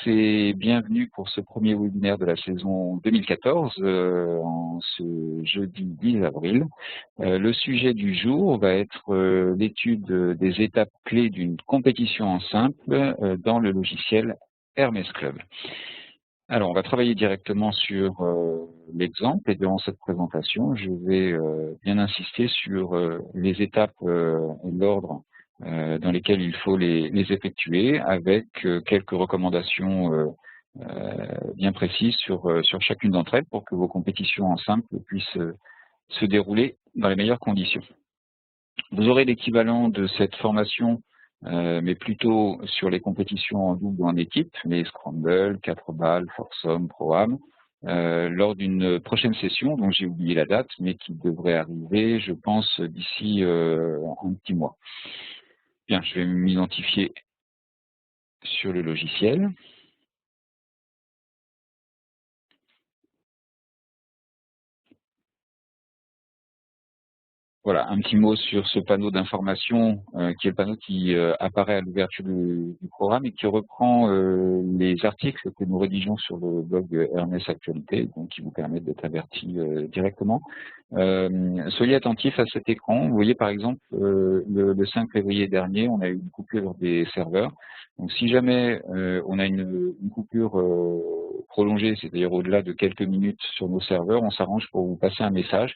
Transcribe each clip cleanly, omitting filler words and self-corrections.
et bienvenue pour ce premier webinaire de la saison 2014, en ce jeudi 10 avril. Le sujet du jour va être l'étude des étapes clés d'une compétition en simple dans le logiciel Hermès Club. Alors, on va travailler directement sur l'exemple, et durant cette présentation, je vais bien insister sur les étapes et l'ordre dans lesquels il faut les effectuer, avec quelques recommandations bien précises sur chacune d'entre elles pour que vos compétitions en simple puissent se dérouler dans les meilleures conditions. Vous aurez l'équivalent de cette formation, mais plutôt sur les compétitions en double ou en équipe, les Scramble, 4 balles, Foursome, Pro-Am, lors d'une prochaine session dont j'ai oublié la date, mais qui devrait arriver, je pense, d'ici un petit mois. Bien, je vais m'identifier sur le logiciel. Voilà, un petit mot sur ce panneau d'information qui est le panneau qui apparaît à l'ouverture du programme et qui reprend les articles que nous rédigeons sur le blog Hermès Actualité, donc qui vous permettent d'être avertis directement. Soyez attentifs à cet écran. Vous voyez par exemple le 5 février dernier, on a eu une coupure des serveurs. Donc si jamais on a une coupure prolongée, c'est-à-dire au-delà de quelques minutes sur nos serveurs, on s'arrange pour vous passer un message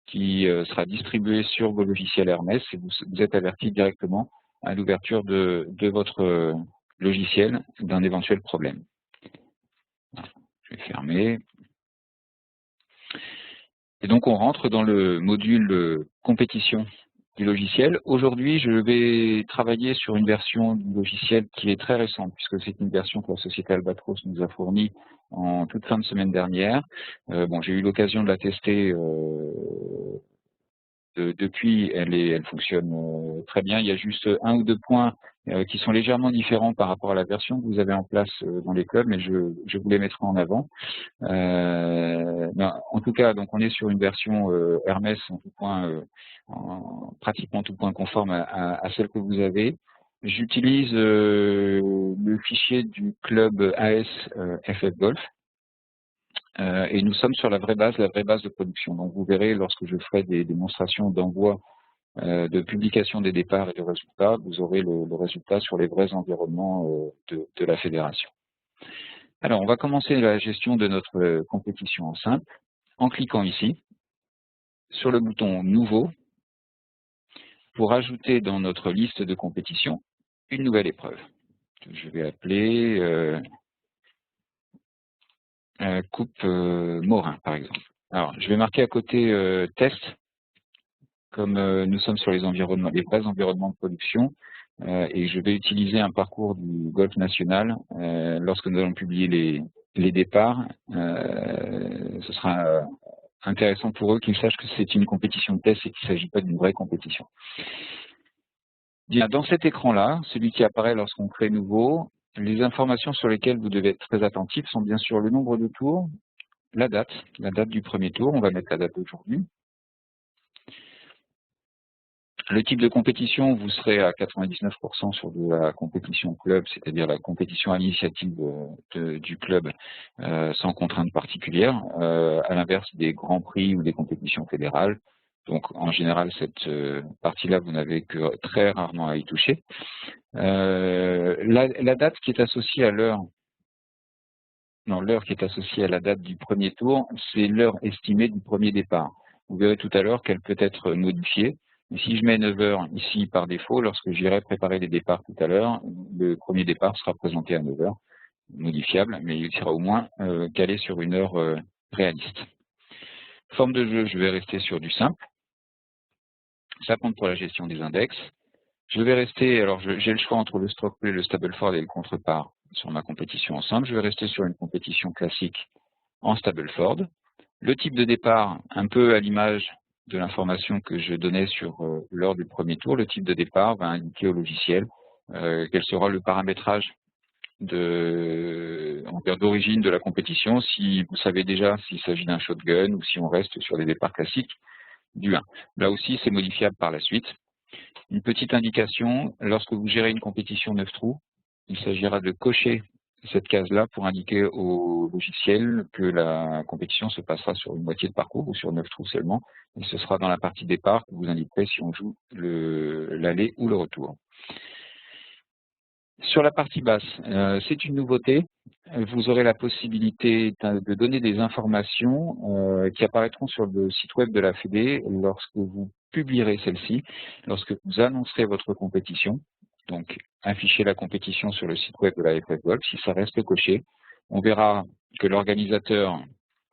qui sera distribué sur vos logiciels Hermès et vous êtes averti directement à l'ouverture de votre logiciel d'un éventuel problème. Voilà. Je vais fermer. Et donc on rentre dans le module compétition du logiciel. Aujourd'hui, je vais travailler sur une version du logiciel qui est très récente, puisque c'est une version que la société Albatros nous a fournie en toute fin de semaine dernière. Bon, j'ai eu l'occasion de la tester depuis, elle fonctionne très bien. Il y a juste un ou deux points qui sont légèrement différents par rapport à la version que vous avez en place dans les clubs, mais je vous les mettrai en avant. En tout cas, donc on est sur une version Hermès en tout point, pratiquement tout point conforme à celle que vous avez. J'utilise le fichier du club AS FF Golf. Et nous sommes sur la vraie base de production. Donc vous verrez, lorsque je ferai des démonstrations d'envoi, de publication des départs et de résultats, vous aurez le résultat sur les vrais environnements de la fédération. Alors, on va commencer la gestion de notre compétition en simple en cliquant ici sur le bouton Nouveau pour ajouter dans notre liste de compétition une nouvelle épreuve. Je vais appeler Coupe Morin, par exemple. Alors, je vais marquer à côté Test, comme nous sommes sur les vrais environnements de production, et je vais utiliser un parcours du golf national. Lorsque nous allons publier les départs, ce sera intéressant pour eux qu'ils sachent que c'est une compétition de test et qu'il ne s'agit pas d'une vraie compétition. Bien, dans cet écran-là, celui qui apparaît lorsqu'on crée nouveau, les informations sur lesquelles vous devez être très attentifs sont bien sûr le nombre de tours, la date du premier tour, on va mettre la date d'aujourd'hui. Le type de compétition, vous serez à 99% sur de la compétition club, c'est-à-dire la compétition à l'initiative du club sans contrainte particulière, à l'inverse des grands prix ou des compétitions fédérales. Donc en général, cette partie-là, vous n'avez que très rarement à y toucher. La date qui est associée à l'heure, non, l'heure qui est associée à la date du premier tour, c'est l'heure estimée du premier départ. Vous verrez tout à l'heure qu'elle peut être modifiée. Et si je mets 9 heures ici par défaut, lorsque j'irai préparer les départs tout à l'heure, le premier départ sera présenté à 9 heures, modifiable, mais il sera au moins calé sur une heure réaliste. Forme de jeu, je vais rester sur du simple. Ça compte pour la gestion des index. Je vais rester, alors j'ai le choix entre le stroke play, le Stableford et le contre-part sur ma compétition en simple. Je vais rester sur une compétition classique en Stableford. Le type de départ, un peu à l'image de l'information que je donnais sur lors du premier tour, le type de départ va indiquer au logiciel quel sera le paramétrage d'origine de la compétition, si vous savez déjà s'il s'agit d'un shotgun ou si on reste sur des départs classiques du 1. Là aussi, c'est modifiable par la suite. Une petite indication, lorsque vous gérez une compétition 9 trous, il s'agira de cocher cette case-là pour indiquer au logiciel que la compétition se passera sur une moitié de parcours ou sur 9 trous seulement. Et ce sera dans la partie départ que vous indiquerez si on joue l'aller ou le retour. Sur la partie basse, c'est une nouveauté. Vous aurez la possibilité de donner des informations qui apparaîtront sur le site web de la Fédé lorsque vous publierez celle-ci, lorsque vous annoncerez votre compétition. Donc, affichez la compétition sur le site web de la FF Golf. Si ça reste coché, on verra que l'organisateur,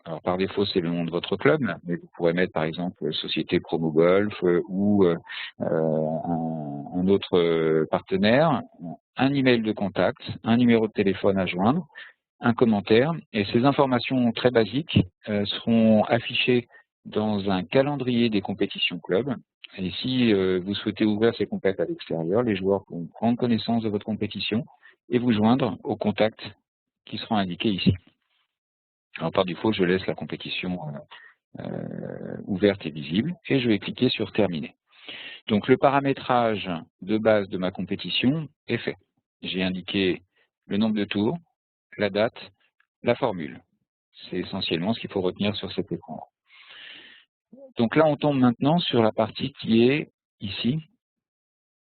alors par défaut c'est le nom de votre club, mais vous pourrez mettre par exemple Société Promo Golf ou un autre partenaire, un email de contact, un numéro de téléphone à joindre, un commentaire, et ces informations très basiques seront affichées dans un calendrier des compétitions club. Et si vous souhaitez ouvrir ces compétitions à l'extérieur, les joueurs pourront prendre connaissance de votre compétition et vous joindre aux contacts qui seront indiqués ici. Alors par défaut, je laisse la compétition ouverte et visible et je vais cliquer sur Terminer. Donc le paramétrage de base de ma compétition est fait. J'ai indiqué le nombre de tours, la date, la formule. C'est essentiellement ce qu'il faut retenir sur cet écran. Donc là, on tombe maintenant sur la partie qui est ici,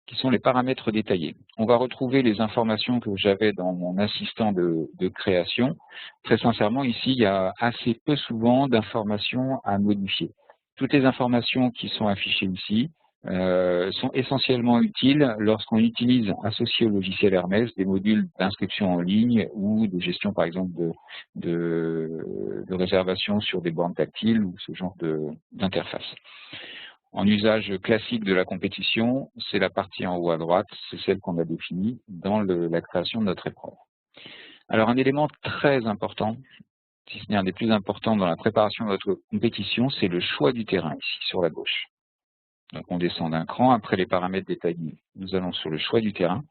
qui sont les paramètres détaillés. On va retrouver les informations que j'avais dans mon assistant de création. Très sincèrement, ici, il y a assez peu souvent d'informations à modifier. Toutes les informations qui sont affichées ici sont essentiellement utiles lorsqu'on utilise, associé au logiciel Hermès, des modules d'inscription en ligne ou de gestion, par exemple, de réservation sur des bornes tactiles ou ce genre d'interface. En usage classique de la compétition, c'est la partie en haut à droite, c'est celle qu'on a définie dans la création de notre épreuve. Alors un élément très important, si ce n'est un des plus importants dans la préparation de notre compétition, c'est le choix du terrain ici sur la gauche. Donc on descend d'un cran, après les paramètres détaillés, nous allons sur le choix du terrain.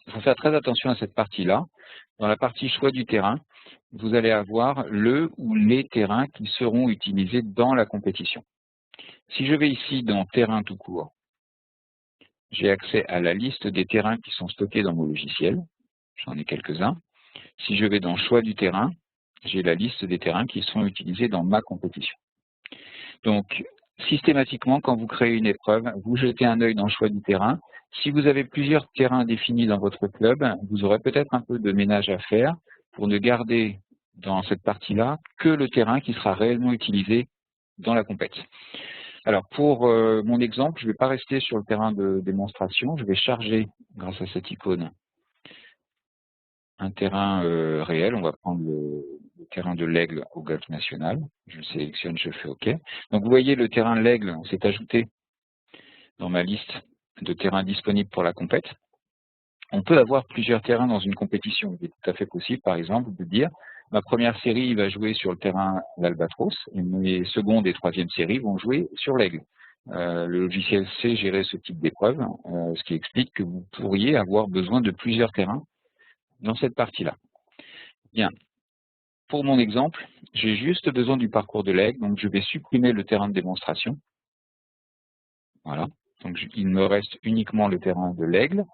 Il faut faire très attention à cette partie-là. Dans la partie choix du terrain, vous allez avoir le ou les terrains qui seront utilisés dans la compétition. Si je vais ici dans terrain tout court, j'ai accès à la liste des terrains qui sont stockés dans mon logiciel. J'en ai quelques-uns. Si je vais dans choix du terrain, j'ai la liste des terrains qui sont utilisés dans ma compétition. Donc, systématiquement, quand vous créez une épreuve, vous jetez un œil dans le choix du terrain. Si vous avez plusieurs terrains définis dans votre club, vous aurez peut-être un peu de ménage à faire pour ne garder dans cette partie-là que le terrain qui sera réellement utilisé dans la compétition. Alors, pour mon exemple, je ne vais pas rester sur le terrain de démonstration. Je vais charger, grâce à cette icône, un terrain réel. On va prendre le terrain de l'Aigle au Golf National. Je le sélectionne, je fais OK. Donc, vous voyez, le terrain de l'Aigle s'est ajouté dans ma liste de terrains disponibles pour la compète. On peut avoir plusieurs terrains dans une compétition. Il est tout à fait possible, par exemple, de dire ma première série va jouer sur le terrain l'Albatros et mes secondes et troisième séries vont jouer sur l'Aigle. Le logiciel sait gérer ce type d'épreuve, ce qui explique que vous pourriez avoir besoin de plusieurs terrains dans cette partie-là. Bien. Pour mon exemple, j'ai juste besoin du parcours de l'Aigle, donc je vais supprimer le terrain de démonstration. Voilà. Donc il me reste uniquement le terrain de l'Aigle.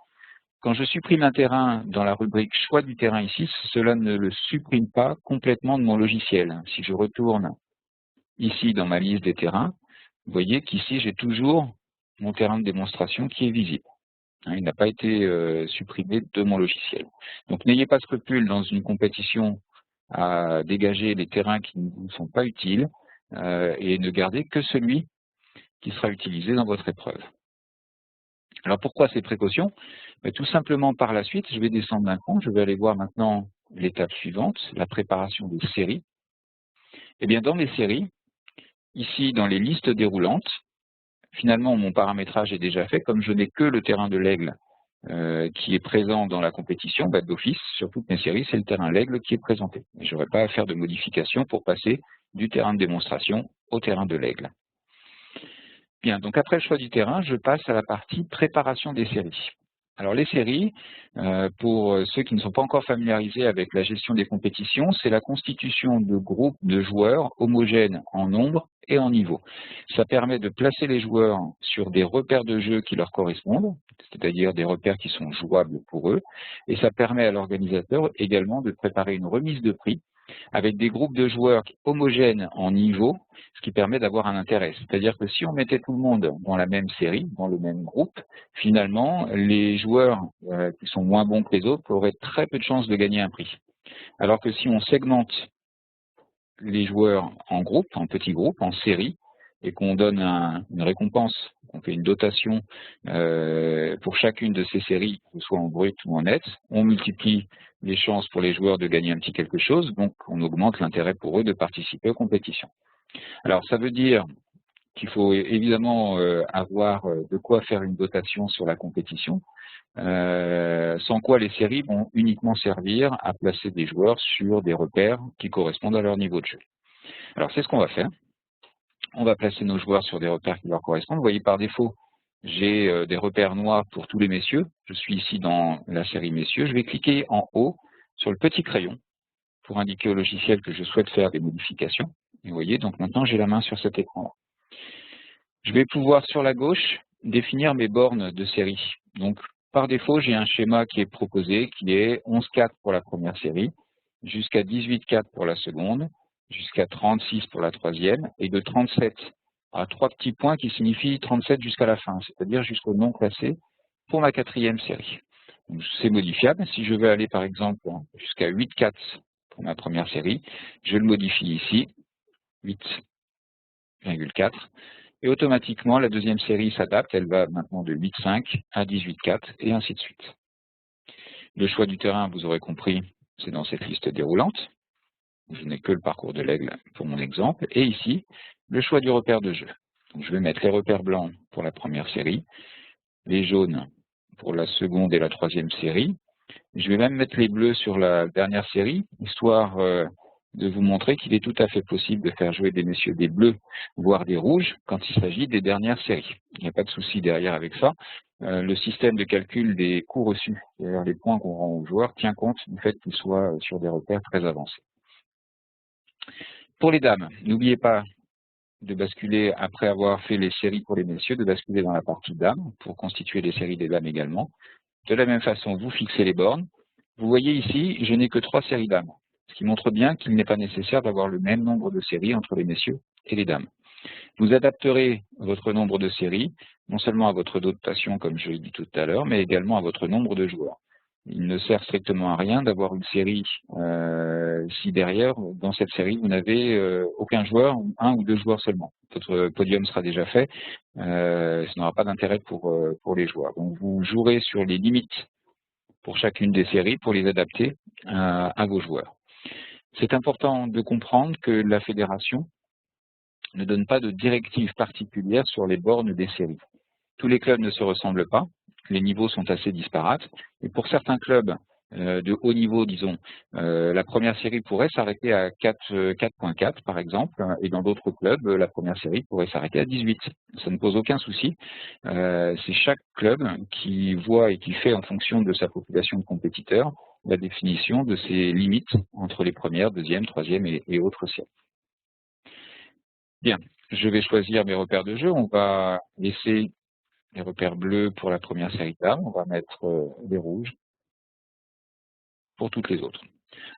Quand je supprime un terrain dans la rubrique choix du terrain ici, cela ne le supprime pas complètement de mon logiciel. Si je retourne ici dans ma liste des terrains, vous voyez qu'ici j'ai toujours mon terrain de démonstration qui est visible. Il n'a pas été supprimé de mon logiciel. Donc n'ayez pas scrupule dans une compétition à dégager les terrains qui ne vous sont pas utiles et ne gardez que celui qui sera utilisé dans votre épreuve. Alors pourquoi ces précautions? Tout simplement par la suite, je vais descendre d'un cran, je vais aller voir maintenant l'étape suivante, la préparation des séries. Eh bien dans mes séries, ici dans les listes déroulantes, finalement mon paramétrage est déjà fait, comme je n'ai que le terrain de l'Aigle qui est présent dans la compétition, d'office, sur toutes mes séries, c'est le terrain l'Aigle qui est présenté. Je n'aurai pas à faire de modification pour passer du terrain de démonstration au terrain de l'Aigle. Bien, donc après le choix du terrain, je passe à la partie préparation des séries. Alors les séries, pour ceux qui ne sont pas encore familiarisés avec la gestion des compétitions, c'est la constitution de groupes de joueurs homogènes en nombre et en niveau. Ça permet de placer les joueurs sur des repères de jeu qui leur correspondent, c'est-à-dire des repères qui sont jouables pour eux, et ça permet à l'organisateur également de préparer une remise de prix avec des groupes de joueurs homogènes en niveau, ce qui permet d'avoir un intérêt. C'est-à-dire que si on mettait tout le monde dans la même série, dans le même groupe, finalement, les joueurs qui sont moins bons que les autres auraient très peu de chances de gagner un prix. Alors que si on segmente les joueurs en groupes, en petits groupes, en série, et qu'on donne une récompense, on fait une dotation pour chacune de ces séries, que ce soit en brut ou en net, on multiplie les chances pour les joueurs de gagner un petit quelque chose, donc on augmente l'intérêt pour eux de participer aux compétitions. Alors ça veut dire qu'il faut évidemment avoir de quoi faire une dotation sur la compétition, sans quoi les séries vont uniquement servir à placer des joueurs sur des repères qui correspondent à leur niveau de jeu. Alors c'est ce qu'on va faire. On va placer nos joueurs sur des repères qui leur correspondent. Vous voyez, par défaut, j'ai des repères noirs pour tous les messieurs. Je suis ici dans la série messieurs. Je vais cliquer en haut sur le petit crayon pour indiquer au logiciel que je souhaite faire des modifications. Et vous voyez, donc maintenant j'ai la main sur cet écran-là. Je vais pouvoir sur la gauche définir mes bornes de série. Donc par défaut, j'ai un schéma qui est proposé qui est 11-4 pour la première série, jusqu'à 18-4 pour la seconde, jusqu'à 36 pour la troisième, et de 37 à 3 petits points qui signifient 37 jusqu'à la fin, c'est-à-dire jusqu'au non classé pour ma quatrième série. C'est modifiable. Si je veux aller par exemple jusqu'à 8-4 pour ma première série, je le modifie ici, 8,4. Et automatiquement, la deuxième série s'adapte, elle va maintenant de 8,5 à 18,4 et ainsi de suite. Le choix du terrain, vous aurez compris, c'est dans cette liste déroulante. Je n'ai que le parcours de l'aigle pour mon exemple. Et ici, le choix du repère de jeu. Donc, je vais mettre les repères blancs pour la première série, les jaunes pour la seconde et la troisième série. Je vais même mettre les bleus sur la dernière série, histoire de vous montrer qu'il est tout à fait possible de faire jouer des messieurs des bleus, voire des rouges, quand il s'agit des dernières séries. Il n'y a pas de souci derrière avec ça. Le système de calcul des coups reçus, c'est-à-dire les points qu'on rend aux joueurs, tient compte du fait qu'ils soient sur des repères très avancés. Pour les dames, n'oubliez pas de basculer, après avoir fait les séries pour les messieurs, de basculer dans la partie dames, pour constituer les séries des dames également. De la même façon, vous fixez les bornes. Vous voyez ici, je n'ai que 3 séries dames, ce qui montre bien qu'il n'est pas nécessaire d'avoir le même nombre de séries entre les messieurs et les dames. Vous adapterez votre nombre de séries, non seulement à votre dotation, comme je l'ai dit tout à l'heure, mais également à votre nombre de joueurs. Il ne sert strictement à rien d'avoir une série si derrière, dans cette série, vous n'avez aucun joueur, 1 ou 2 joueurs seulement. Votre podium sera déjà fait, ça n'aura pas d'intérêt pour les joueurs. Donc vous jouerez sur les limites pour chacune des séries pour les adapter à vos joueurs. C'est important de comprendre que la fédération ne donne pas de directives particulières sur les bornes des séries. Tous les clubs ne se ressemblent pas, les niveaux sont assez disparates, et pour certains clubs de haut niveau, disons, la première série pourrait s'arrêter à 4.4 par exemple, et dans d'autres clubs, la première série pourrait s'arrêter à 18. Ça ne pose aucun souci. C'est chaque club qui voit et qui fait en fonction de sa population de compétiteurs la définition de ses limites entre les premières, deuxième, troisième et autres séries. Bien, je vais choisir mes repères de jeu. On va laisser les repères bleus pour la première série dames, on va mettre les rouges pour toutes les autres.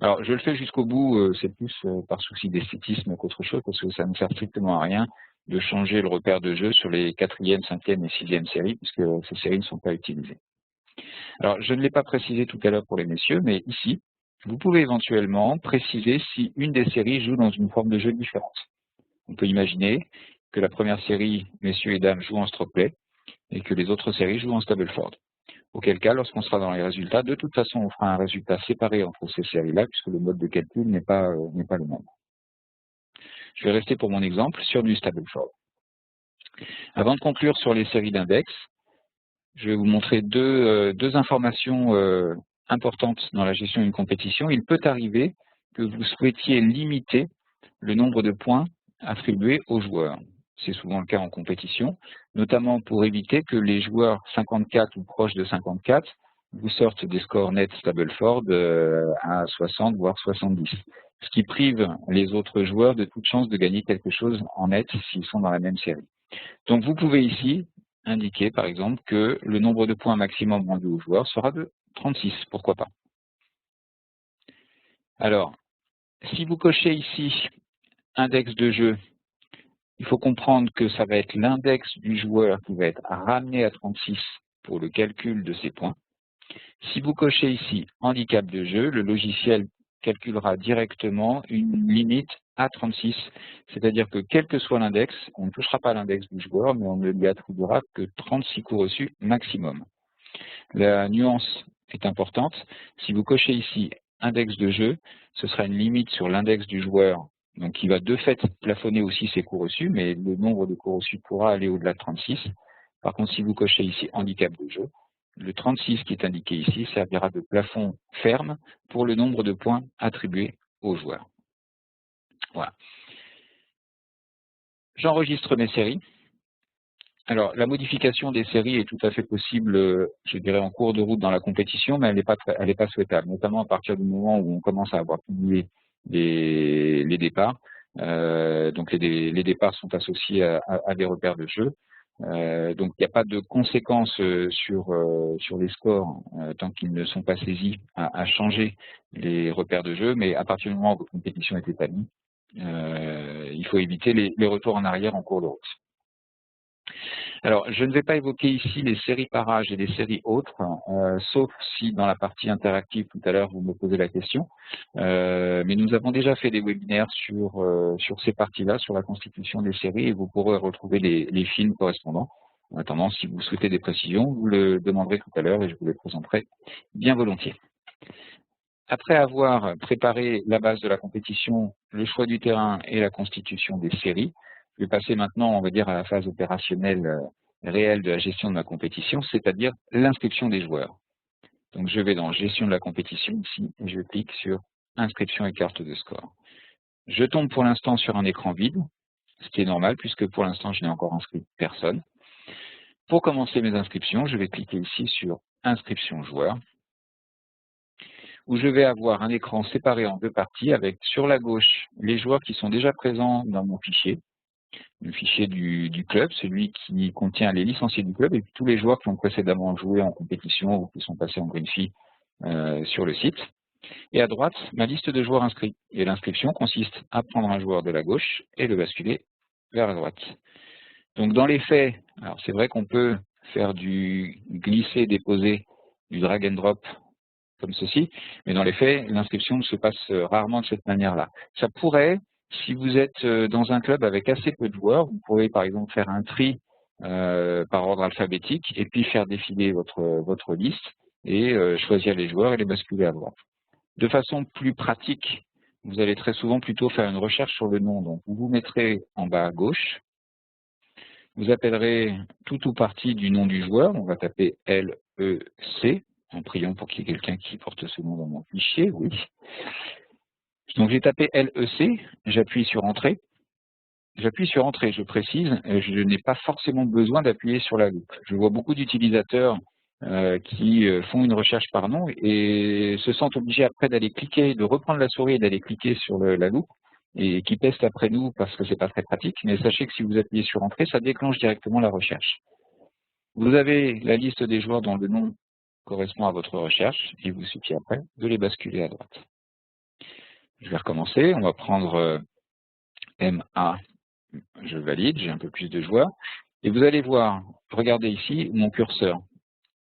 Alors, je le fais jusqu'au bout, c'est plus par souci d'esthétisme qu'autre chose, parce que ça ne sert strictement à rien de changer le repère de jeu sur les 4e, 5e et 6e séries, puisque ces séries ne sont pas utilisées. Alors, je ne l'ai pas précisé tout à l'heure pour les messieurs, mais ici, vous pouvez éventuellement préciser si une des séries joue dans une forme de jeu différente. On peut imaginer que la première série, messieurs et dames, joue en stroke play, et que les autres séries jouent en Stableford. Auquel cas, lorsqu'on sera dans les résultats, de toute façon, on fera un résultat séparé entre ces séries-là, puisque le mode de calcul n'est pas le même. Je vais rester pour mon exemple sur du Stableford. Avant de conclure sur les séries d'index, je vais vous montrer deux informations importantes dans la gestion d'une compétition. Il peut arriver que vous souhaitiez limiter le nombre de points attribués aux joueurs. c'est souvent le cas en compétition, notamment pour éviter que les joueurs 54 ou proches de 54 vous sortent des scores nets Stableford à 60 voire 70, ce qui prive les autres joueurs de toute chance de gagner quelque chose en net s'ils sont dans la même série. Donc vous pouvez ici indiquer par exemple que le nombre de points maximum rendu au joueur sera de 36, pourquoi pas. Alors, si vous cochez ici index de jeu, il faut comprendre que ça va être l'index du joueur qui va être ramené à 36 pour le calcul de ses points. Si vous cochez ici handicap de jeu, le logiciel calculera directement une limite à 36, c'est-à-dire que quel que soit l'index, on ne touchera pas l'index du joueur, mais on ne lui attribuera que 36 coups reçus maximum. La nuance est importante. Si vous cochez ici index de jeu, ce sera une limite sur l'index du joueur, donc qui va de fait plafonner aussi ses coups reçus, mais le nombre de coups reçus pourra aller au-delà de 36. Par contre, si vous cochez ici handicap de jeu, le 36 qui est indiqué ici servira de plafond ferme pour le nombre de points attribués au joueur. Voilà. J'enregistre mes séries. Alors, la modification des séries est tout à fait possible, je dirais, en cours de route dans la compétition, mais elle n'est pas souhaitable, notamment à partir du moment où on commence à avoir publié les départs. Donc, les départs sont associés à des repères de jeu. Donc, il n'y a pas de conséquences sur les scores tant qu'ils ne sont pas saisis à changer les repères de jeu, mais à partir du moment où votre compétition est établie, il faut éviter les retours en arrière en cours de route. Alors, je ne vais pas évoquer ici les séries parages et les séries autres, sauf si dans la partie interactive tout à l'heure vous me posez la question. Mais nous avons déjà fait des webinaires sur ces parties-là, sur la constitution des séries, et vous pourrez retrouver les films correspondants. En attendant, si vous souhaitez des précisions, vous le demanderez tout à l'heure et je vous les présenterai bien volontiers. Après avoir préparé la base de la compétition, le choix du terrain et la constitution des séries, je vais passer maintenant, on va dire, à la phase opérationnelle réelle de la gestion de ma compétition, c'est-à-dire l'inscription des joueurs. Donc je vais dans gestion de la compétition ici et je clique sur inscription et carte de score. Je tombe pour l'instant sur un écran vide, ce qui est normal puisque pour l'instant je n'ai encore inscrit personne. Pour commencer mes inscriptions, je vais cliquer ici sur inscription joueur, où je vais avoir un écran séparé en deux parties avec sur la gauche les joueurs qui sont déjà présents dans mon fichier, le fichier du club, celui qui contient les licenciés du club et puis tous les joueurs qui ont précédemment joué en compétition ou qui sont passés en green fee sur le site. Et à droite, ma liste de joueurs inscrits. Et l'inscription consiste à prendre un joueur de la gauche et le basculer vers la droite. Donc dans les faits, alors c'est vrai qu'on peut faire du glisser-déposer, du drag and drop comme ceci, mais dans les faits, l'inscription se passe rarement de cette manière-là. Ça pourrait, si vous êtes dans un club avec assez peu de joueurs, vous pourrez par exemple faire un tri par ordre alphabétique et puis faire défiler votre liste et choisir les joueurs et les basculer à droite. De façon plus pratique, vous allez très souvent plutôt faire une recherche sur le nom. Donc vous vous mettrez en bas à gauche, vous appellerez tout ou partie du nom du joueur, on va taper LEC, en priant pour qu'il y ait quelqu'un qui porte ce nom dans mon fichier, oui. Donc j'ai tapé LEC, j'appuie sur Entrée. J'appuie sur Entrée, je précise, je n'ai pas forcément besoin d'appuyer sur la loupe. Je vois beaucoup d'utilisateurs qui font une recherche par nom et se sentent obligés après d'aller cliquer, de reprendre la souris et d'aller cliquer sur la loupe et qui pestent après nous parce que c'est pas très pratique. Mais sachez que si vous appuyez sur Entrée, ça déclenche directement la recherche. Vous avez la liste des joueurs dont le nom correspond à votre recherche, et il vous suffit après de les basculer à droite. Je vais recommencer, on va prendre MA, je valide, j'ai un peu plus de joueurs, et vous allez voir, regardez ici mon curseur.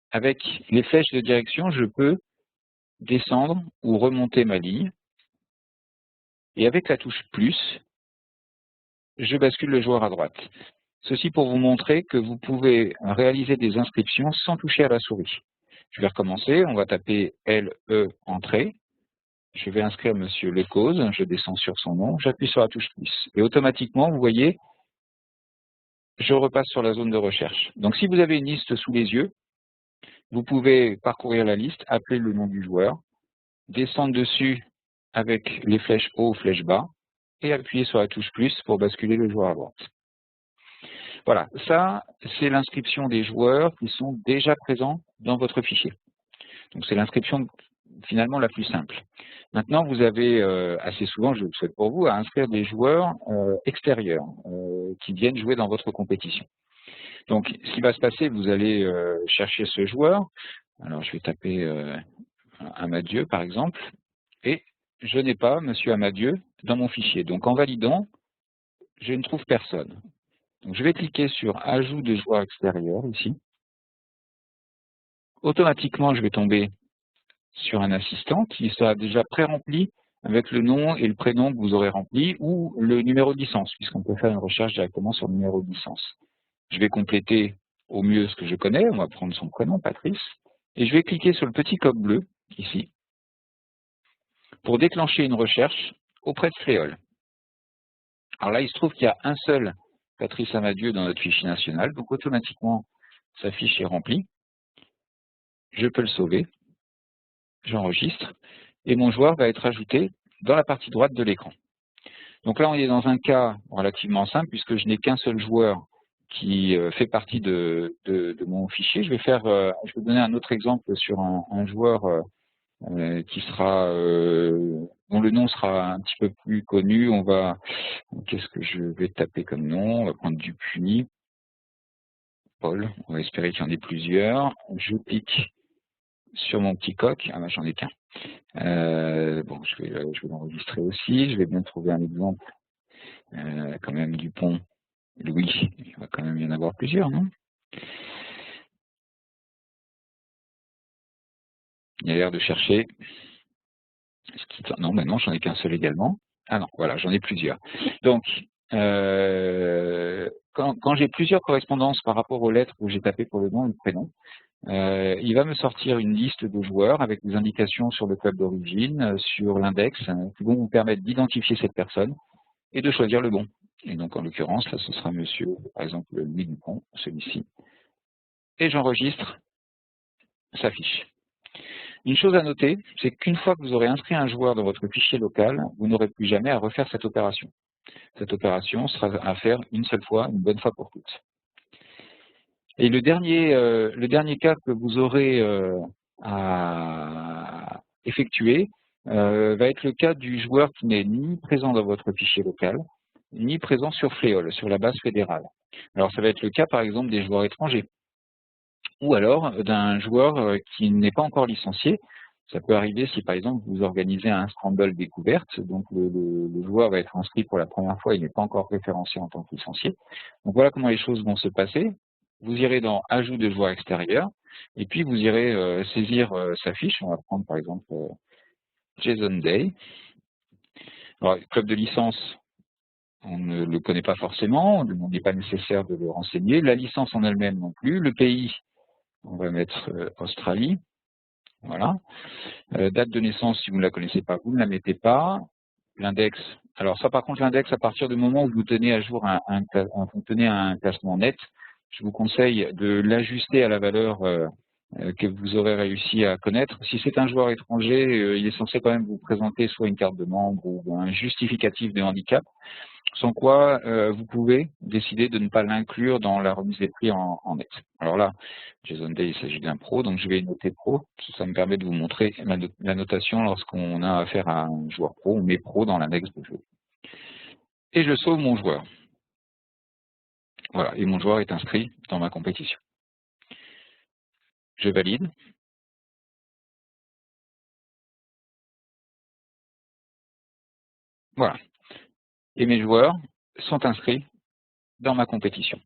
Avec les flèches de direction, je peux descendre ou remonter ma ligne, et avec la touche plus, je bascule le joueur à droite. Ceci pour vous montrer que vous pouvez réaliser des inscriptions sans toucher à la souris. Je vais recommencer, on va taper LE Entrée. Je vais inscrire Monsieur Lecause, je descends sur son nom, j'appuie sur la touche plus. Et automatiquement, vous voyez, je repasse sur la zone de recherche. Donc si vous avez une liste sous les yeux, vous pouvez parcourir la liste, appeler le nom du joueur, descendre dessus avec les flèches haut ou flèches bas, et appuyer sur la touche plus pour basculer le joueur à droite. Voilà, ça, c'est l'inscription des joueurs qui sont déjà présents dans votre fichier. Donc c'est l'inscription finalement la plus simple. Maintenant, vous avez assez souvent, je le souhaite pour vous, à inscrire des joueurs extérieurs qui viennent jouer dans votre compétition. Donc, ce qui va se passer, vous allez chercher ce joueur. Alors, je vais taper Amadieu, par exemple, et je n'ai pas Monsieur Amadieu dans mon fichier. Donc, en validant, je ne trouve personne. Donc, je vais cliquer sur Ajout de joueurs extérieurs, ici. Automatiquement, je vais tomber sur un assistant qui sera déjà pré-rempli avec le nom et le prénom que vous aurez rempli ou le numéro de licence, puisqu'on peut faire une recherche directement sur le numéro de licence. Je vais compléter au mieux ce que je connais, on va prendre son prénom, Patrice, et je vais cliquer sur le petit coq bleu, ici, pour déclencher une recherche auprès de Fléole. Alors là, il se trouve qu'il y a un seul Patrice Amadieu dans notre fichier national, donc automatiquement, sa fiche est remplie. Je peux le sauver, j'enregistre, et mon joueur va être ajouté dans la partie droite de l'écran. Donc là, on est dans un cas relativement simple, puisque je n'ai qu'un seul joueur qui fait partie de mon fichier. Je vais donner un autre exemple sur un joueur qui sera dont le nom sera un petit peu plus connu. Qu'est-ce que je vais taper comme nom? On va prendre Dupuis, Paul. On va espérer qu'il y en ait plusieurs. Je clique sur mon petit coq. Ah ben, j'en ai qu'un. Bon, je vais l'enregistrer aussi. Je vais bien trouver un exemple quand même Dupont. Louis, il va quand même y en avoir plusieurs, non? Il a l'air de chercher. Non, maintenant, j'en ai qu'un seul également. Ah non, voilà, j'en ai plusieurs. Donc, quand j'ai plusieurs correspondances par rapport aux lettres que j'ai tapées pour le nom et le prénom, il va me sortir une liste de joueurs avec des indications sur le club d'origine, sur l'index, qui vont vous permettre d'identifier cette personne et de choisir le bon. Et donc, en l'occurrence, là, ce sera monsieur, par exemple, Louis Dupont, celui-ci. Et j'enregistre sa fiche. Une chose à noter, c'est qu'une fois que vous aurez inscrit un joueur dans votre fichier local, vous n'aurez plus jamais à refaire cette opération. Cette opération sera à faire une seule fois, une bonne fois pour toutes. Et le dernier cas que vous aurez à effectuer va être le cas du joueur qui n'est ni présent dans votre fichier local, ni présent sur Fléole, sur la base fédérale. Alors ça va être le cas par exemple des joueurs étrangers, ou alors d'un joueur qui n'est pas encore licencié. Ça peut arriver si par exemple vous organisez un scramble découverte, donc le joueur va être inscrit pour la première fois, il n'est pas encore référencé en tant que licencié. Donc voilà comment les choses vont se passer. Vous irez dans Ajout de joueurs extérieurs, et puis vous irez saisir sa fiche. On va prendre par exemple Jason Day. Alors, club de licence, on ne le connaît pas forcément, il n'est pas nécessaire de le renseigner. La licence en elle-même non plus. Le pays, on va mettre Australie. Voilà. Date de naissance, si vous ne la connaissez pas, vous ne la mettez pas. L'index. Alors ça, par contre, l'index, à partir du moment où vous tenez à jour vous tenez un classement net, je vous conseille de l'ajuster à la valeur que vous aurez réussi à connaître. Si c'est un joueur étranger, il est censé quand même vous présenter soit une carte de membre ou un justificatif de handicap, sans quoi vous pouvez décider de ne pas l'inclure dans la remise des prix en net. Alors là, Jason Day, il s'agit d'un pro, donc je vais noter pro. Ça me permet de vous montrer la notation lorsqu'on a affaire à un joueur pro. On met pro dans l'index de jeu. Et je sauve mon joueur. Voilà, et mon joueur est inscrit dans ma compétition. Je valide. Voilà. Et mes joueurs sont inscrits dans ma compétition.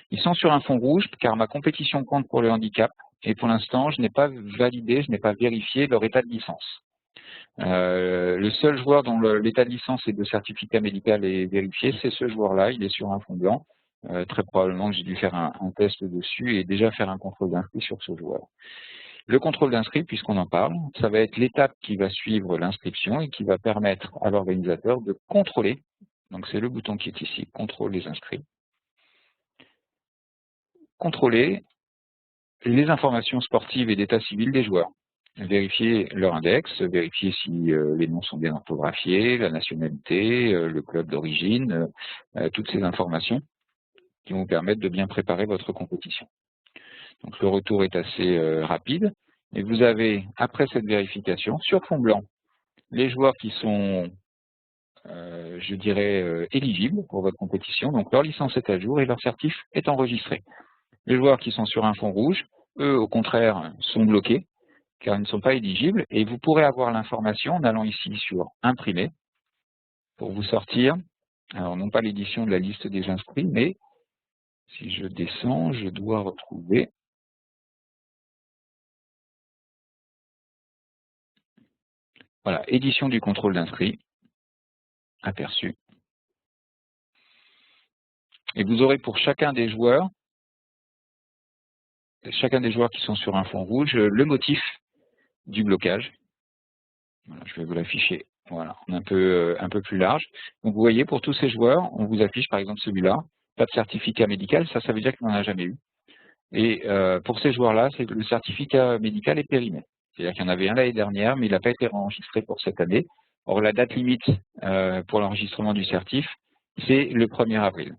Ils sont sur un fond rouge car ma compétition compte pour le handicap et pour l'instant, je n'ai pas validé, je n'ai pas vérifié leur état de licence. Le seul joueur dont l'état de licence et de certificat médical est vérifié, c'est ce joueur-là, il est sur un fond blanc. Très probablement que j'ai dû faire un test dessus et déjà faire un contrôle d'inscrit sur ce joueur. Le contrôle d'inscrit, puisqu'on en parle, ça va être l'étape qui va suivre l'inscription et qui va permettre à l'organisateur de contrôler. Donc c'est le bouton qui est ici, contrôle les inscrits. Contrôler les informations sportives et d'état civil des joueurs. Vérifier leur index, vérifier si les noms sont bien orthographiés, la nationalité, le club d'origine, toutes ces informations qui vont vous permettre de bien préparer votre compétition. Donc le retour est assez rapide. Et vous avez, après cette vérification, sur fond blanc, les joueurs qui sont, je dirais, éligibles pour votre compétition. Donc leur licence est à jour et leur certif est enregistré. Les joueurs qui sont sur un fond rouge, eux, au contraire, sont bloqués, car ils ne sont pas éligibles. Et vous pourrez avoir l'information en allant ici sur Imprimer, pour vous sortir, alors non pas l'édition de la liste des inscrits, mais si je descends, je dois retrouver, voilà, édition du contrôle d'inscrits, aperçu. Et vous aurez pour chacun des joueurs qui sont sur un fond rouge, le motif du blocage. Voilà, je vais vous l'afficher, voilà, un peu plus large. Donc vous voyez, pour tous ces joueurs, on vous affiche par exemple celui-là, pas de certificat médical, ça veut dire qu'il n'en a jamais eu. Et pour ces joueurs-là, c'est que le certificat médical est périmé. C'est-à-dire qu'il y en avait un l'année dernière, mais il n'a pas été enregistré pour cette année. Or, la date limite pour l'enregistrement du certif, c'est le 1er avril.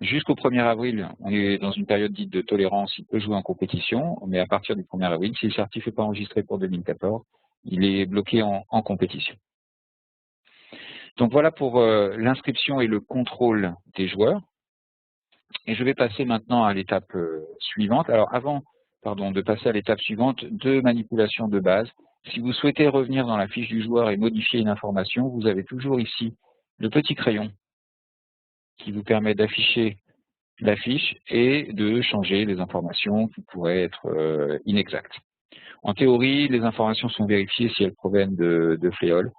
Jusqu'au 1er avril, on est dans une période dite de tolérance, il peut jouer en compétition, mais à partir du 1er avril, si le certif n'est pas enregistré pour 2014, il est bloqué en compétition. Donc voilà pour l'inscription et le contrôle des joueurs. Et je vais passer maintenant à l'étape suivante. Alors avant de passer à l'étape suivante, deux manipulations de base. Si vous souhaitez revenir dans la fiche du joueur et modifier une information, vous avez toujours ici le petit crayon qui vous permet d'afficher la fiche et de changer les informations qui pourraient être inexactes. En théorie, les informations sont vérifiées si elles proviennent de Fléol.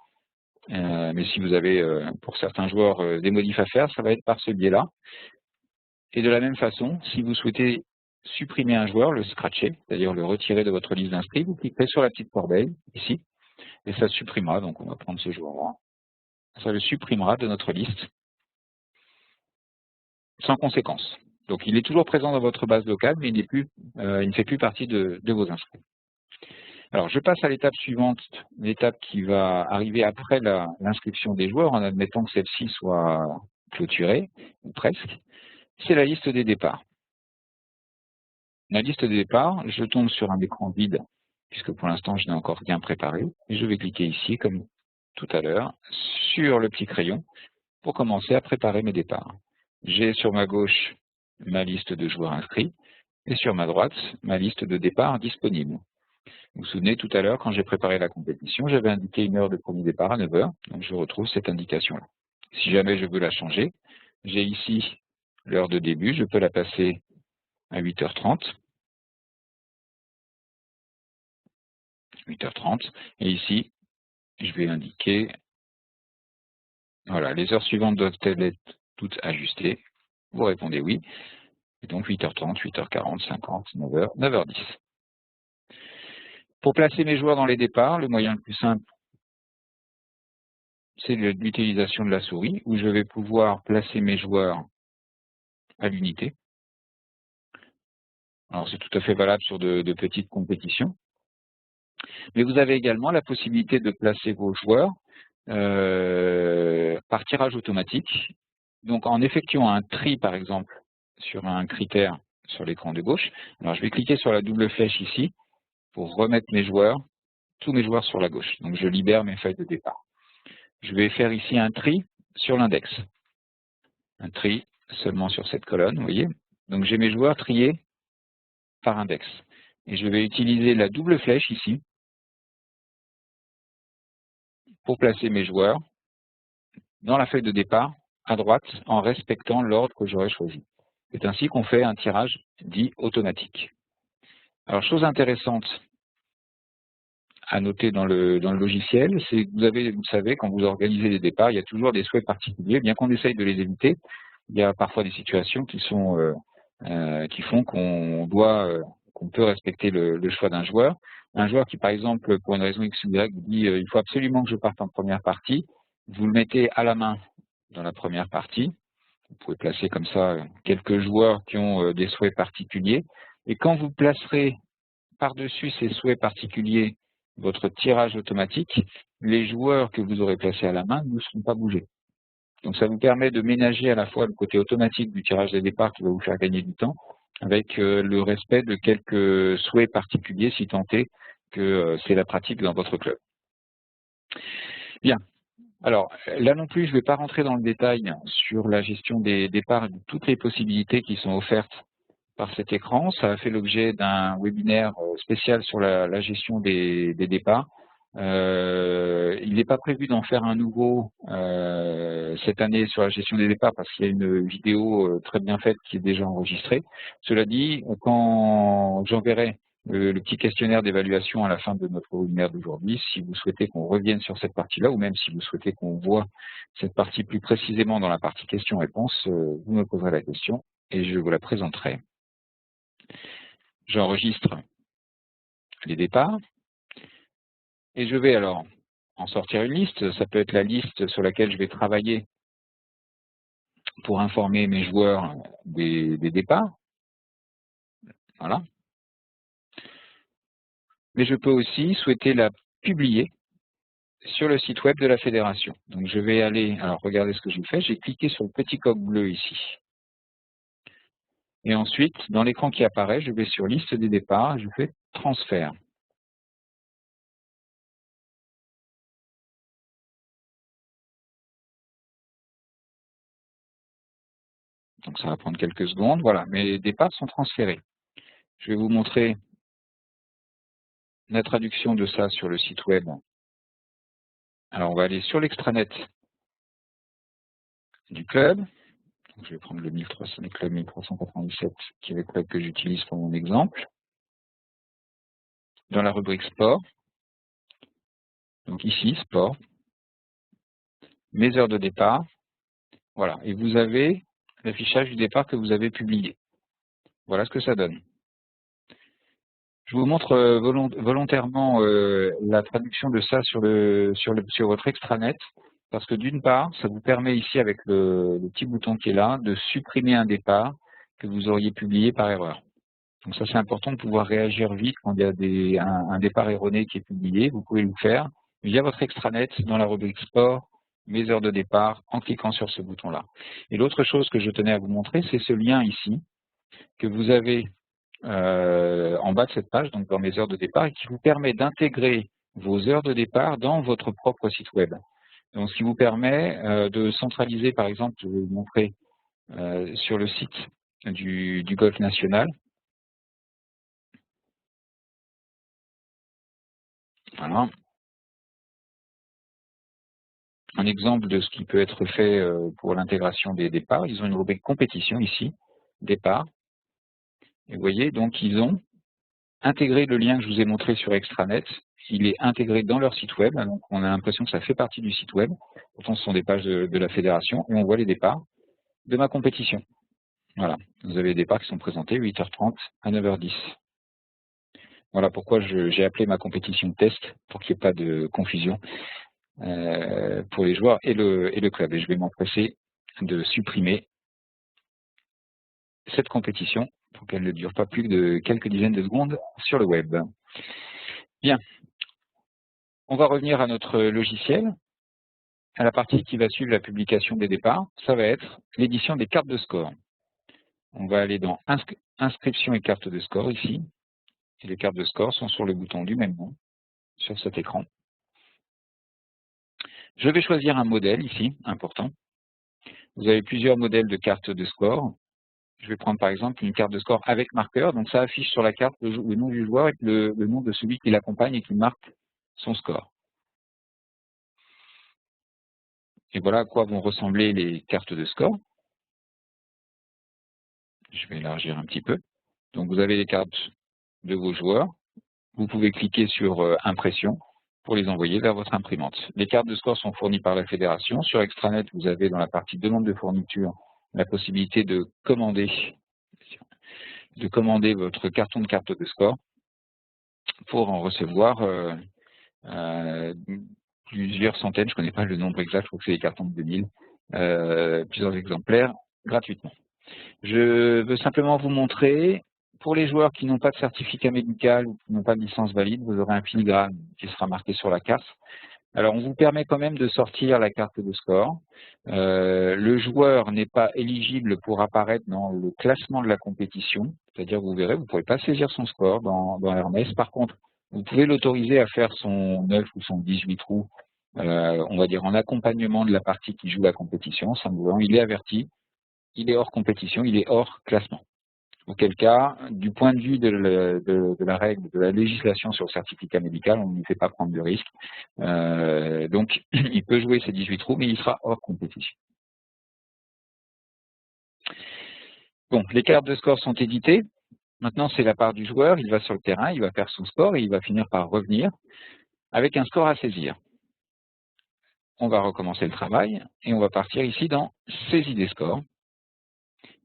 Mais si vous avez, pour certains joueurs, des modifs à faire, ça va être par ce biais-là. Et de la même façon, si vous souhaitez supprimer un joueur, le scratcher, c'est-à-dire le retirer de votre liste d'inscrits, vous cliquerez sur la petite corbeille, ici, et ça supprimera, donc on va prendre ce joueur-là, ça le supprimera de notre liste, sans conséquence. Donc il est toujours présent dans votre base locale, mais il ne fait plus partie de vos inscrits. Alors je passe à l'étape suivante, l'étape qui va arriver après l'inscription des joueurs, en admettant que celle-ci soit clôturée, ou presque, c'est la liste des départs. La liste des départs, je tombe sur un écran vide, puisque pour l'instant je n'ai encore rien préparé, et je vais cliquer ici, comme tout à l'heure, sur le petit crayon, pour commencer à préparer mes départs. J'ai sur ma gauche ma liste de joueurs inscrits, et sur ma droite, ma liste de départs disponibles. Vous vous souvenez, tout à l'heure, quand j'ai préparé la compétition, j'avais indiqué une heure de premier départ à 9 h, donc je retrouve cette indication-là. Si jamais je veux la changer, j'ai ici l'heure de début, je peux la passer à 8h30. 8h30. Et ici, je vais indiquer, voilà, les heures suivantes doivent-elles être toutes ajustées? Vous répondez oui. Et donc 8h30, 8h40, 50, 9h, 9h10. Pour placer mes joueurs dans les départs, le moyen le plus simple, c'est l'utilisation de la souris, où je vais pouvoir placer mes joueurs à l'unité. Alors c'est tout à fait valable sur de petites compétitions. Mais vous avez également la possibilité de placer vos joueurs par tirage automatique. Donc en effectuant un tri, par exemple, sur un critère sur l'écran de gauche, alors je vais cliquer sur la double flèche ici pour remettre mes joueurs, tous mes joueurs sur la gauche. Donc je libère mes feuilles de départ. Je vais faire ici un tri sur l'index. Un tri seulement sur cette colonne, vous voyez. Donc j'ai mes joueurs triés par index. Et je vais utiliser la double flèche ici pour placer mes joueurs dans la feuille de départ à droite en respectant l'ordre que j'aurais choisi. C'est ainsi qu'on fait un tirage dit automatique. Alors, chose intéressante à noter dans le logiciel, c'est que vous savez, quand vous organisez les départs, il y a toujours des souhaits particuliers, bien qu'on essaye de les éviter. Il y a parfois des situations qui font qu'on peut respecter le choix d'un joueur. Un joueur qui, par exemple, pour une raison X ou Y, vous dit il faut absolument que je parte en première partie, vous le mettez à la main dans la première partie. Vous pouvez placer comme ça quelques joueurs qui ont des souhaits particuliers. Et quand vous placerez par-dessus ces souhaits particuliers votre tirage automatique, les joueurs que vous aurez placés à la main ne seront pas bougés. Donc ça vous permet de ménager à la fois le côté automatique du tirage des départs qui va vous faire gagner du temps, avec le respect de quelques souhaits particuliers si tant est que c'est la pratique dans votre club. Bien. Alors là non plus, je ne vais pas rentrer dans le détail sur la gestion des départs et de toutes les possibilités qui sont offertes par cet écran. Ça a fait l'objet d'un webinaire spécial sur la gestion des départs. Il n'est pas prévu d'en faire un nouveau cette année sur la gestion des départs parce qu'il y a une vidéo très bien faite qui est déjà enregistrée. Cela dit, quand j'enverrai le petit questionnaire d'évaluation à la fin de notre webinaire d'aujourd'hui, si vous souhaitez qu'on revienne sur cette partie-là, ou même si vous souhaitez qu'on voit cette partie plus précisément dans la partie questions-réponses, vous me poserez la question et je vous la présenterai. J'enregistre les départs et je vais alors en sortir une liste. Ça peut être la liste sur laquelle je vais travailler pour informer mes joueurs des départs. Voilà. Mais je peux aussi souhaiter la publier sur le site web de la fédération. Donc je vais aller, alors regardez ce que j'ai fait, j'ai cliqué sur le petit coq bleu ici. Et ensuite, dans l'écran qui apparaît, je vais sur liste des départs, je fais transfert. Donc ça va prendre quelques secondes. Voilà, mes départs sont transférés. Je vais vous montrer la traduction de ça sur le site web. Alors on va aller sur l'extranet du club. Donc, je vais prendre le 1300, le club 1397 qui est le club que j'utilise pour mon exemple. Dans la rubrique sport. Donc ici, sport. Mes heures de départ. Voilà. Et vous avez l'affichage du départ que vous avez publié. Voilà ce que ça donne. Je vous montre volontairement la traduction de ça sur votre extranet, parce que d'une part, ça vous permet ici, avec le petit bouton qui est là, de supprimer un départ que vous auriez publié par erreur. Donc ça, c'est important de pouvoir réagir vite quand il y a un départ erroné qui est publié. Vous pouvez le faire via votre extranet dans la rubrique sport, mes heures de départ, en cliquant sur ce bouton-là. Et l'autre chose que je tenais à vous montrer, c'est ce lien ici que vous avez en bas de cette page, donc dans mes heures de départ, et qui vous permet d'intégrer vos heures de départ dans votre propre site web. Donc, ce qui vous permet de centraliser, par exemple, je vais vous montrer sur le site du Golf National. Voilà. Un exemple de ce qui peut être fait pour l'intégration des départs. Ils ont une rubrique compétition ici, départ. Et vous voyez, donc ils ont intégré le lien que je vous ai montré sur Extranet. Il est intégré dans leur site web, donc on a l'impression que ça fait partie du site web. Pourtant, ce sont des pages de la fédération et on voit les départs de ma compétition. Voilà, vous avez les départs qui sont présentés 8h30 à 9h10. Voilà pourquoi j'ai appelé ma compétition test, pour qu'il n'y ait pas de confusion pour les joueurs et le club. Et je vais m'empresser de supprimer cette compétition pour qu'elle ne dure pas plus de quelques dizaines de secondes sur le web. Bien, on va revenir à notre logiciel, à la partie qui va suivre la publication des départs. Ça va être l'édition des cartes de score. On va aller dans inscription et cartes de score ici. Et les cartes de score sont sur le bouton du même nom, sur cet écran. Je vais choisir un modèle ici, important. Vous avez plusieurs modèles de cartes de score. Je vais prendre par exemple une carte de score avec marqueur. Donc ça affiche sur la carte le nom du joueur et le nom de celui qui l'accompagne et qui marque son score. Et voilà à quoi vont ressembler les cartes de score. Je vais élargir un petit peu. Donc vous avez les cartes de vos joueurs. Vous pouvez cliquer sur impression pour les envoyer vers votre imprimante. Les cartes de score sont fournies par la fédération. Sur Extranet, vous avez dans la partie demande de fourniture la possibilité de commander votre carton de carte de score pour en recevoir plusieurs centaines, je ne connais pas le nombre exact, je crois que c'est les cartons de 2000, plusieurs exemplaires gratuitement. Je veux simplement vous montrer, pour les joueurs qui n'ont pas de certificat médical ou qui n'ont pas de licence valide, vous aurez un filigrane qui sera marqué sur la carte Alors, on vous permet quand même de sortir la carte de score. Le joueur n'est pas éligible pour apparaître dans le classement de la compétition. C'est-à-dire, vous verrez, vous ne pourrez pas saisir son score dans Hermès. Par contre, vous pouvez l'autoriser à faire son 9 ou son 18 trous, on va dire en accompagnement de la partie qui joue la compétition. Simplement, il est averti, il est hors compétition, il est hors classement. Auquel cas, du point de vue de la règle, de la législation sur le certificat médical, on ne lui fait pas prendre de risque. Donc, il peut jouer ses 18 trous, mais il sera hors compétition. Bon, les cartes de score sont éditées. Maintenant, c'est la part du joueur. Il va sur le terrain, il va faire son score et il va finir par revenir avec un score à saisir. On va recommencer le travail et on va partir ici dans saisie des scores.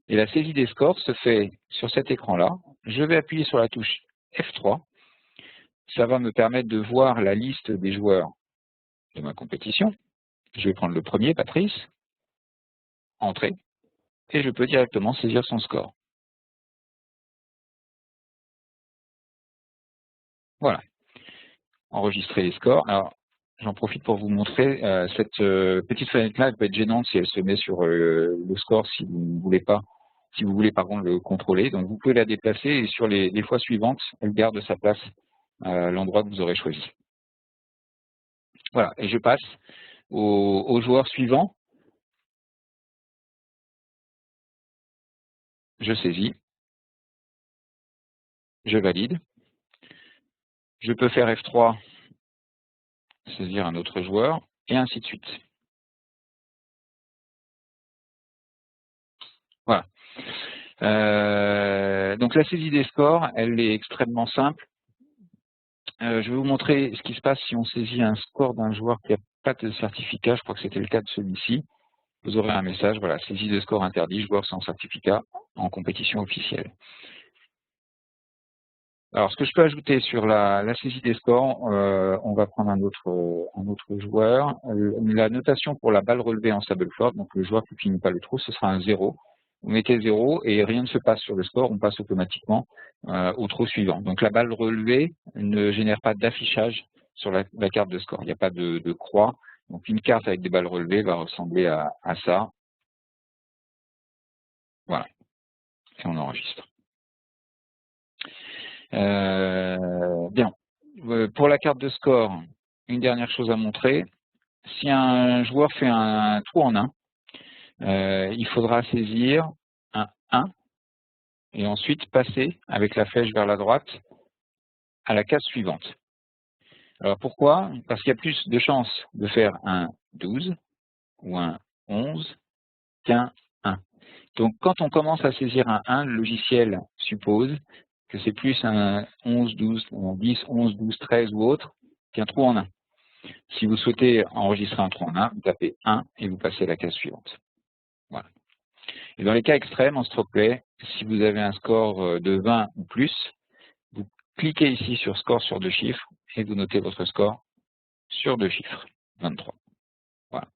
Et la saisie des scores se fait sur cet écran-là. Je vais appuyer sur la touche F3. Ça va me permettre de voir la liste des joueurs de ma compétition. Je vais prendre le premier, Patrice, entrer, et je peux directement saisir son score. Voilà. Enregistrer les scores. Alors, j'en profite pour vous montrer cette petite fenêtre-là, elle peut être gênante si elle se met sur le score si vous ne voulez pas. Si vous voulez par contre le contrôler, donc vous pouvez la déplacer et sur les fois suivantes, elle garde sa place à l'endroit que vous aurez choisi. Voilà, et je passe au joueur suivant. Je saisis, je valide. Je peux faire F3, saisir un autre joueur, et ainsi de suite. Voilà. Donc la saisie des scores, elle est extrêmement simple. Je vais vous montrer ce qui se passe si on saisit un score d'un joueur qui n'a pas de certificat. Je crois que c'était le cas de celui-ci. Vous aurez un message, voilà, saisie de score interdit, joueur sans certificat en compétition officielle. Alors, ce que je peux ajouter sur la saisie des scores, on va prendre un autre joueur. La notation pour la balle relevée en Stableford, donc le joueur qui ne finit pas le trou, ce sera un 0. Vous mettez 0 et rien ne se passe sur le score, on passe automatiquement au trou suivant. Donc la balle relevée ne génère pas d'affichage sur la carte de score. Il n'y a pas de croix. Donc une carte avec des balles relevées va ressembler à ça. Voilà. Et on enregistre. Bien. Pour la carte de score, une dernière chose à montrer. Si un joueur fait un trou en 1, il faudra saisir un 1 et ensuite passer avec la flèche vers la droite à la case suivante. Alors pourquoi? Parce qu'il y a plus de chances de faire un 12 ou un 11 qu'un 1. Donc quand on commence à saisir un 1, le logiciel suppose que c'est plus un 11, 12, 10, 11, 12, 13 ou autre qu'un trou en 1. Si vous souhaitez enregistrer un trou en 1, vous tapez 1 et vous passez à la case suivante. Voilà. Et dans les cas extrêmes, en stroke play, si vous avez un score de 20 ou plus, vous cliquez ici sur score sur 2 chiffres et vous notez votre score sur 2 chiffres, 23. Voilà.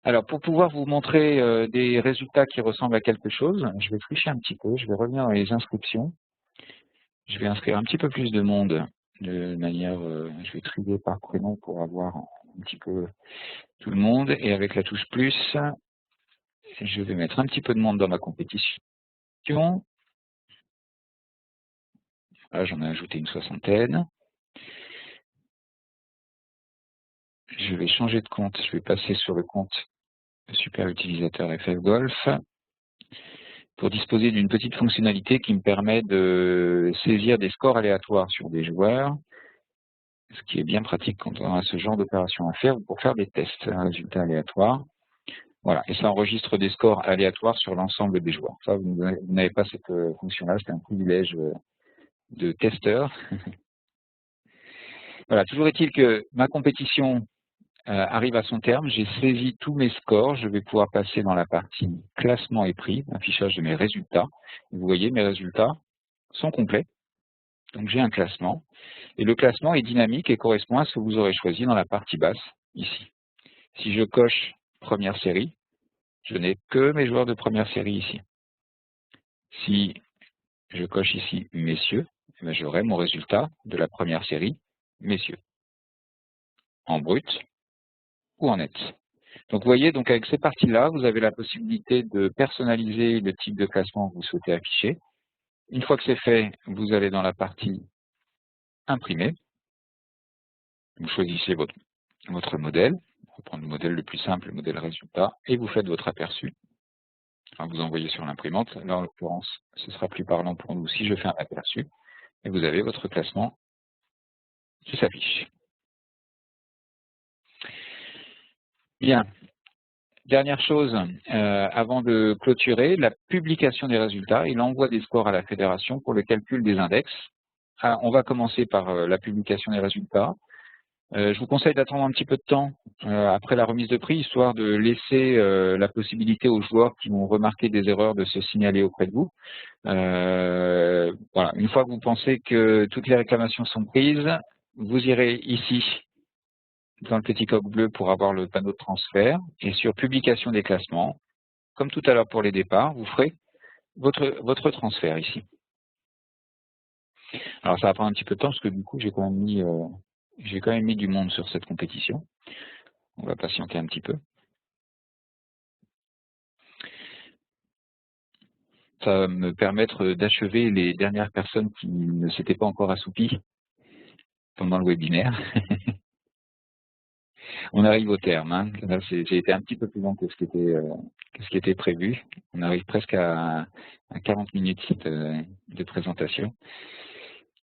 Alors, pour pouvoir vous montrer des résultats qui ressemblent à quelque chose, je vais tricher un petit peu, je vais revenir dans les inscriptions. Je vais inscrire un petit peu plus de monde de manière, je vais trier par prénom pour avoir un petit peu tout le monde. Et avec la touche plus, je vais mettre un petit peu de monde dans ma compétition. Là, j'en ai ajouté une soixantaine. Je vais changer de compte. Je vais passer sur le compte super utilisateur FF Golf pour disposer d'une petite fonctionnalité qui me permet de saisir des scores aléatoires sur des joueurs, ce qui est bien pratique quand on a ce genre d'opération à faire ou pour faire des tests, un résultat aléatoire. Voilà, et ça enregistre des scores aléatoires sur l'ensemble des joueurs. Ça, vous n'avez pas cette fonction-là, c'est un privilège de testeur. Voilà, toujours est-il que ma compétition arrive à son terme, j'ai saisi tous mes scores, je vais pouvoir passer dans la partie classement et prix, affichage de mes résultats. Vous voyez, mes résultats sont complets, donc j'ai un classement, et le classement est dynamique et correspond à ce que vous aurez choisi dans la partie basse, ici. Si je coche première série, je n'ai que mes joueurs de première série ici. Si je coche ici messieurs, j'aurai mon résultat de la première série messieurs. en brut ou en net. Donc vous voyez, donc avec ces parties-là, vous avez la possibilité de personnaliser le type de classement que vous souhaitez afficher. Une fois que c'est fait, vous allez dans la partie imprimer. Vous choisissez votre modèle. On va prendre le modèle le plus simple, le modèle résultat, et vous faites votre aperçu. Enfin, vous envoyez sur l'imprimante. Là, en l'occurrence, ce sera plus parlant pour nous si je fais un aperçu. Et vous avez votre classement qui s'affiche. Bien. Dernière chose, avant de clôturer, la publication des résultats et l'envoi des scores à la fédération pour le calcul des index. On va commencer par la publication des résultats. Je vous conseille d'attendre un petit peu de temps après la remise de prix, histoire de laisser la possibilité aux joueurs qui vont remarquer des erreurs de se signaler auprès de vous. Voilà. Une fois que vous pensez que toutes les réclamations sont prises, vous irez ici dans le petit coq bleu pour avoir le panneau de transfert, et sur publication des classements, comme tout à l'heure pour les départs, vous ferez votre transfert ici. Alors ça va prendre un petit peu de temps parce que du coup j'ai quand même mis du monde sur cette compétition. On va patienter un petit peu. Ça va me permettre d'achever les dernières personnes qui ne s'étaient pas encore assoupies pendant le webinaire. On arrive au terme. Hein. Là, j'ai été un petit peu plus long que ce qui était prévu. On arrive presque à 40 minutes de présentation.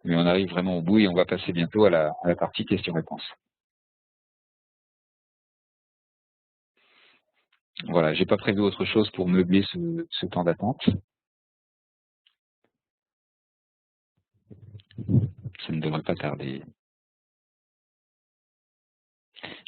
Mais on arrive vraiment au bout et on va passer bientôt à la partie questions-réponses. Voilà, j'ai pas prévu autre chose pour meubler ce temps d'attente. Ça ne devrait pas tarder.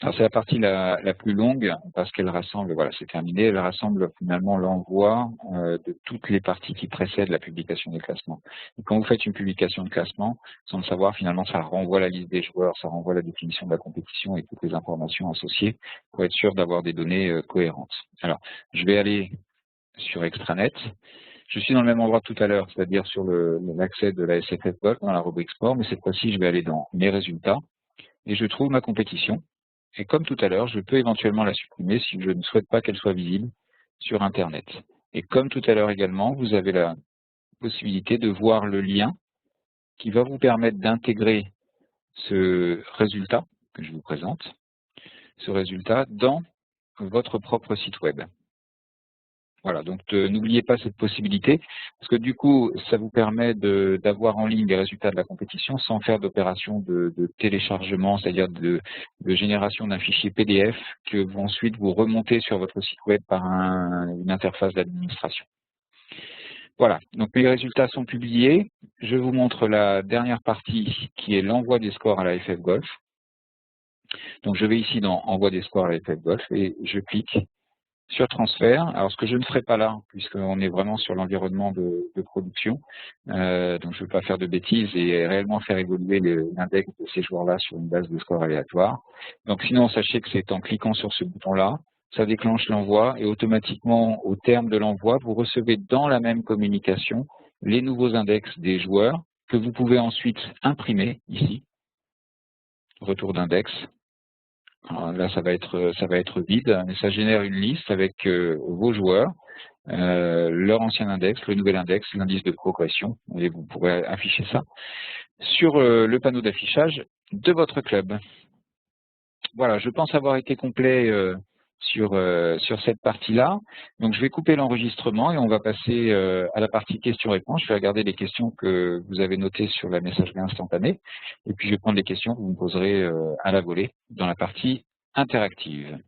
Alors c'est la partie la plus longue parce qu'elle rassemble, voilà, c'est terminé, elle rassemble finalement l'envoi de toutes les parties qui précèdent la publication des classements. Et quand vous faites une publication de classement, sans le savoir, finalement ça renvoie la liste des joueurs, ça renvoie la définition de la compétition et toutes les informations associées pour être sûr d'avoir des données cohérentes. Alors, je vais aller sur Extranet. Je suis dans le même endroit que tout à l'heure, c'est-à-dire sur l'accès de la SFF Golf dans la rubrique sport, mais cette fois-ci, je vais aller dans mes résultats et je trouve ma compétition. Et comme tout à l'heure, je peux éventuellement la supprimer si je ne souhaite pas qu'elle soit visible sur Internet. Et comme tout à l'heure également, vous avez la possibilité de voir le lien qui va vous permettre d'intégrer ce résultat que je vous présente, ce résultat dans votre propre site web. Voilà, donc n'oubliez pas cette possibilité, parce que du coup, ça vous permet d'avoir en ligne les résultats de la compétition sans faire d'opération de téléchargement, c'est-à-dire de génération d'un fichier PDF que vous ensuite vous remontez sur votre site web par une interface d'administration. Voilà, donc les résultats sont publiés. Je vous montre la dernière partie qui est l'envoi des scores à la FF Golf. Donc je vais ici dans Envoi des scores à la FF Golf et je clique sur transfert. Alors ce que je ne ferai pas là, puisqu'on est vraiment sur l'environnement de production, donc je ne veux pas faire de bêtises et réellement faire évoluer l'index de ces joueurs-là sur une base de score aléatoire. Donc sinon, sachez que c'est en cliquant sur ce bouton-là, ça déclenche l'envoi et automatiquement, au terme de l'envoi, vous recevez dans la même communication les nouveaux index des joueurs que vous pouvez ensuite imprimer ici, retour d'index. Alors là, ça va être vide, mais ça génère une liste avec vos joueurs, leur ancien index, le nouvel index, l'indice de progression, et vous pourrez afficher ça sur le panneau d'affichage de votre club. Voilà, je pense avoir été complet sur cette partie-là. Donc je vais couper l'enregistrement et on va passer à la partie questions-réponses. Je vais regarder les questions que vous avez notées sur la messagerie instantanée et puis je vais prendre les questions que vous me poserez à la volée dans la partie interactive.